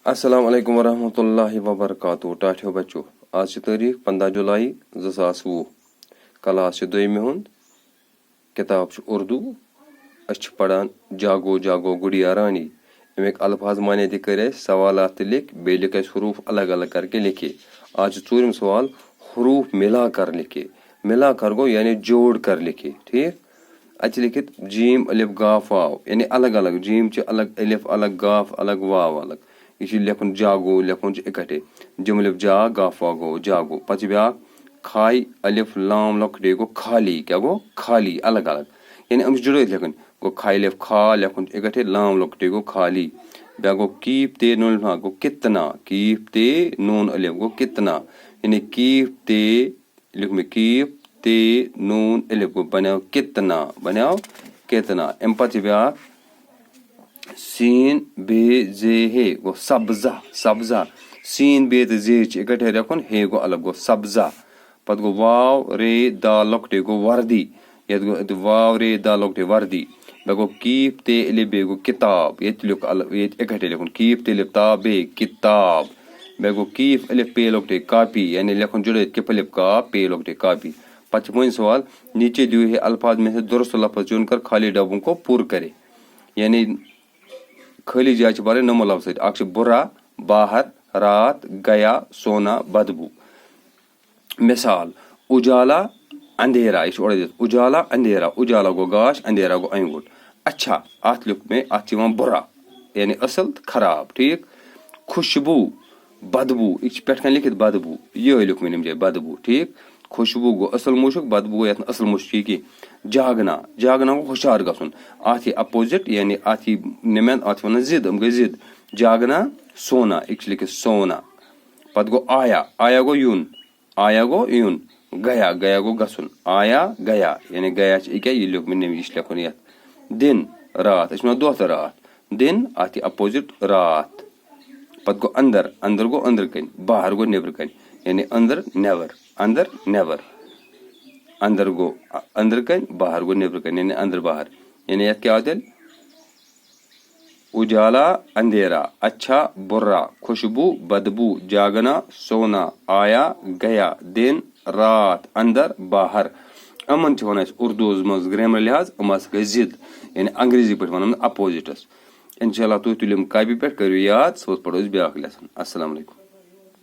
अस्सलाम वालेकुम वरहमतुल्लाहि वबरकातुहू। टाठियो बच्चो, आज तारीख 15 जुलाई 2020। क्लास 2 हुंद किताब उर्दू। पढ़ान जागो जागो गुड़िया रानी। अमिक अल्फाज माने कर सवालात लिख, बे लिख हरूफ अलग अलग करके लिखे। आज 4 सवाल, हरूफ मिला कर लिखे। मिला कर गो यानी जोड़ कर लिखे। ठीक, अच्छे लिखित जीम अलिफ गाफ वाव यानी अलग अलग। जीम अलग, अलिफ अलग, गाफ अलग, वाव अलग। यह लिखन जागो, लिखन इकट्ठे। जिम अलिफ जा गाफ वा गो जागो। पच ब्या खाई अलिफ लाम लकड़े गो खाली। क्या गो? खाली, अलग अलग। यानी अम जुड़े लिखन गो खाई अलिफ खा लिखन इकट्ठे, लाम लकड़े गो खाली। ब्या गो कीप ते नून गो कितना। कीप ते नून अलिफ गो कितना। यानी कीप ते लिख में कीप ते नून अलिफ गो बनाओ कितना, बनाओ कितना। अम पच ब्या सीन बे जे हे गो सब्जा, सब्जा। सीन बे जे इकट्ठे रखन, हे गो अलग गो सब्जा। पत गो वाव रे दा लकटे गो वर्दी। ये वाव रे दा लकटे वर्दी। गो कीप ते अलिफ बे गो किताब। ये लिख अलग, ये इकट्ठे लिखन कीप ते अलिफ ता बे किताब। बेगो कीफ अलिफ पे लकटे कापी। यानी लिखन जुड़े किफ अलिफ का पे लकटे कापी। 55 सवाल, नीचे दिए हुए अल्फाज में से दुरुस्त लफ्ज चुनकर खाली डब्बों को पूर्ण करे। यानी खाली जाए बारे नमो लफ्ज अक्ष बुरा, बाहर, रात, गया, सोना, बदबू। मिसाल उजाला अंधेरा। उजाला अंधेरा। उजाला गो गाश, अंधेरा गो अंगूठ। अच्छा अत लिख में अत बुरा यानी असल खराब। ठीक, खुशबू बदबू। पे लिखित बदबू, ये लिख में जाए बदबू। ठीक, खुशबू गो असल मुशक, बदबू गो असल मुश्क की। जागना, जागना गो होशियार गसन। अत अपोजिट यानी अत निमन, अत वन जिद, गई जिद। जागना सोना, लिखित सोना। पत गो आया, आया गो यून, आया गो यून। गया, गया गो गसन। आया गया यानी गया क्या, ये लिख में लिखन ये। दिन रात, दो रात। दिन अत अपोजिट रात। पत गो अंदर, अंदर गो अंदर कन, बाहर गो नेबर कन। यानी अंदर नेवर, अंदर नेवर। अंदर गो अंदर कन, बाहर गो नेबर कन, यानी अंदर बाहर। यानी यह क्या होता है? उजाला अंधेरा, अच्छा बुरा, खुशबू बदबू, जागना सोना, आया गया, दिन रात, अंदर बाहर। अमन वन उर्दू मज ग्रामर लिहाज अम गई जिद। यानी अंग्रेजी पे वन अपोजिटस। इंशाल्लाह तुम तुलिम कापी पे करो याद, सो पढ़ो ब्या लेसन। अस्सलाम वालेकुम।